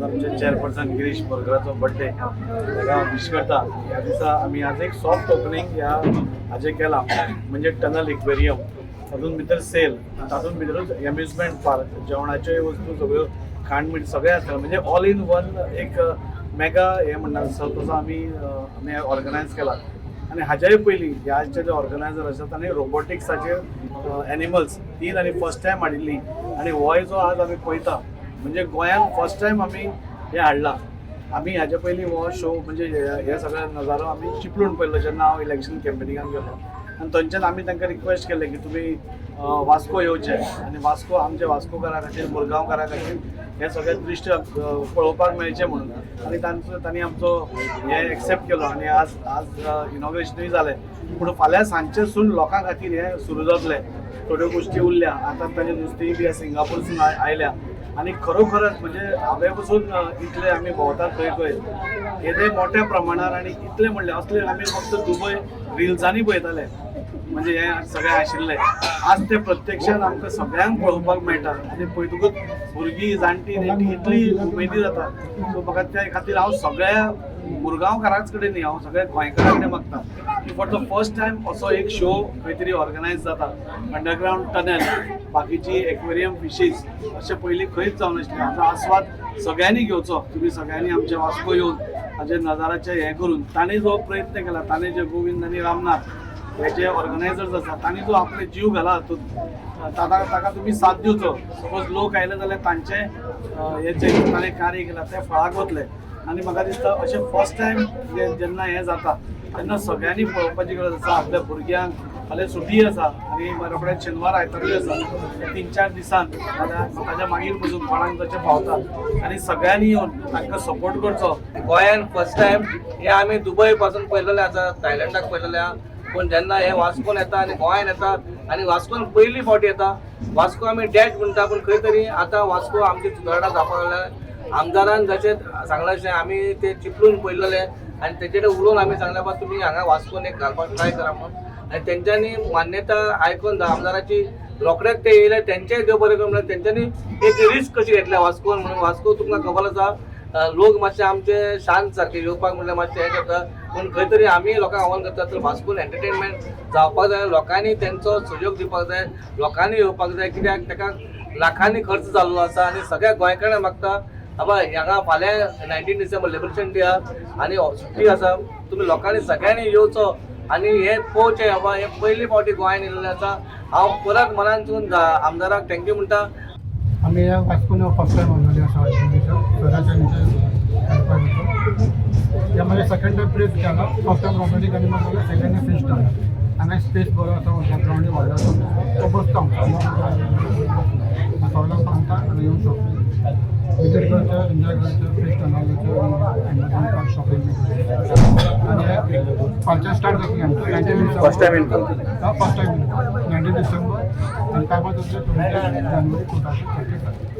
आमचे chairperson Girish बोरकराचो birthday ताका wish करता. ह्या दिसा आमी आज एक सॉफ्ट ओपनिंग ह्या हाजें केलां, म्हणजे टनल एक्वेरियम. तातूंत भितर सेल, तातूंत भितरूच एम्युजमेंट पार्क, जेवणाच्यो वस्तू सगळ्यो, खाण मीठ सगळें आसता, म्हणजे ऑल इन वन एक मेगा हे म्हणटा तसो आमी ऑर्गनायज केला. आनी हाच्याय पयलीं ह्याचे जे ऑर्गनायझर आसा ताणें रोबोटिक्साचे एनिमल्स ती ताणें फर्स्ट टायम हाडिल्ली. आनी होय जो आज आमी पळयता म्हणजे गोंयांत फर्स्ट टायम आमी हे हाडला. आमी हाचे पयलीं हो शो म्हणजे हे सगळे नजारो आमी चिपळूण पळयल्लो जेन्ना हांव इलेक्शन कॅम्पेनिंगाक गेलो. आनी थंयच्यान आमी तांकां रिक्वेस्ट केलें की तुमी वास्को येवचे आनी वास्को आमचे वास्कोकारा खातीर मुरगांवकारा खातीर हे सगळे दृश्य पळोवपाक मेळचे म्हणून. आनी तांणी आमचो हे एक्सेप्ट केलो आनी आज इनॉग्रेशनूय जालें. पूण फाल्यां सांजचेसून लोकां खातीर हे सुरू जातलें. थोड्यो गोश्टी उरल्या, आतां ताजे नुस्तेंय बी सिंगापूरसून आयल्या. आनी खरोखरच म्हणजे हांवें पसून इतले आमी भोंवतात खंय खंय येदे मोठ्या प्रमाणार आनी इतले म्हणले असले आमी फक्त दुबय रिल्सांनी पळयताले म्हणजे हे सगळें आशिल्लें. आज ते प्रत्यक्षान आमकां सगळ्यांक पळोवपाक मेळटा आनी पळयतकूच भुरगीं जाणटी नेणटी इतली उमेदी जाता. सो म्हाका त्या खातीर हांव सगळ्या मुरगांवकारांच कडेन न्ही, हांव सगळ्या गोंयकारां कडेन मागता की फॉर द फर्स्ट टायम असो एक शो खंय तरी ऑर्गनायज जाता. अंडरग्रावंड टनल, बाकीची एक्वेरियम फिशीस अशें पयलीं खंयच जावं नाशिल्लें. हाचो आस्वाद सगळ्यांनी घेवचो. तुमी सगळ्यांनी आमचे वास्को येवन हाजे नजाराचे हें करून ताणें जो प्रयत्न केला, ताणें जे गोविंद आनी रामनाथ हे जे ऑर्गनायझर्स आसा तांणी जो आपले जीव घाला हातूंत ताका तुमी साथ दिवचो. सपोज लोक आयले जाल्यार तांचे हे जे ताणें कार्य केलां तें फळाक वतलें. आनी म्हाका दिसता अशें फर्स्ट टायम जेन्ना हें जाता तेन्ना सगळ्यांनी पळोवपाची गरज आसा. आपल्या भुरग्यांक फाल्यां सुटी आसा आनी बरोबर शेनवार आयतारूय आसा. 3-4 दिसान ताच्या मागीर पसून कोणाक तशें पावता आनी सगळ्यांनी येवन तांकां सपोर्ट करचो. गोंयान फर्स्ट टायम हे आमी दुबय पासून पळयलेलें आसा, थायलंडाक पळयलेलें आहा. पूण जेन्ना हे वास्कोन येता आनी गोंयान येता आनी वास्कोन पयली फावटी येता. वास्को आमी डॅट म्हणटा पूण खंय तरी आतां वास्को आमची सुदारणा जावपाक लागल्या. आमदारान जशें सांगलां तशें आमी ते चिपळूण पळयलेलें आनी तेचे कडेन उलोवन आमी सांगलें बा तुमी हांगा वास्कोन एक घालपाक ट्राय करा म्हणून. आनी तेंच्यांनी मान्यता आयकून आमदाराची रोखडेच ते येयले. तेंचेय देव बरें करून तेंच्यांनी एक रिस्क कशी घेतल्या वास्कोन म्हणून. वास्को तुमकां खबर आसा लोक मातशे आमचे शांत सारखे येवपाक म्हणल्यार मातशें हें करता. पूण खंय तरी आमी लोकांक आव्हान करता तर वास्कोन एंटरटेनमेंट जावपाक जाय. लोकांनी तेंचो सहयोग दिवपाक जाय, लोकांनी येवपाक जाय. कित्याक ताका लाखांनी खर्च जाल्लो आसा आनी सगळ्या गोंयकारांक मागता बाबा हांगा फाल्यां 19 डिसेंबर लिबरेशन डे आहा आनी सुटी आसा. तुमी लोकांनी सगळ्यांनी येवचो आनी हे पळोवचें बाबा हे पयली फावटी गोंयान येयल्लें आसा. हांव परत मनांतसून आमदाराक थँक्यू म्हणटा. आम्ही या वास्कोन फर्स्ट टाइम आलेले आसा यामध्ये सेकंड टाइम प्रेस केला. फर्स्ट टाइम रोबोटिक एनिमल केला, सेकंड टाइम फिश केला. हांगा स्पेस बरो आसा, ग्राउंडी व्हडलो आसा, तो बसता सगळ्यांक सांगता आनी येवंक शकता. विजीट करचे, एन्जॉय करचे, फिश टनल शॉपिंग आनी फालच्या स्टार्ट जातली आमची 19 December. First time first time 19 December आनी काय 20 जानेवारी 2035.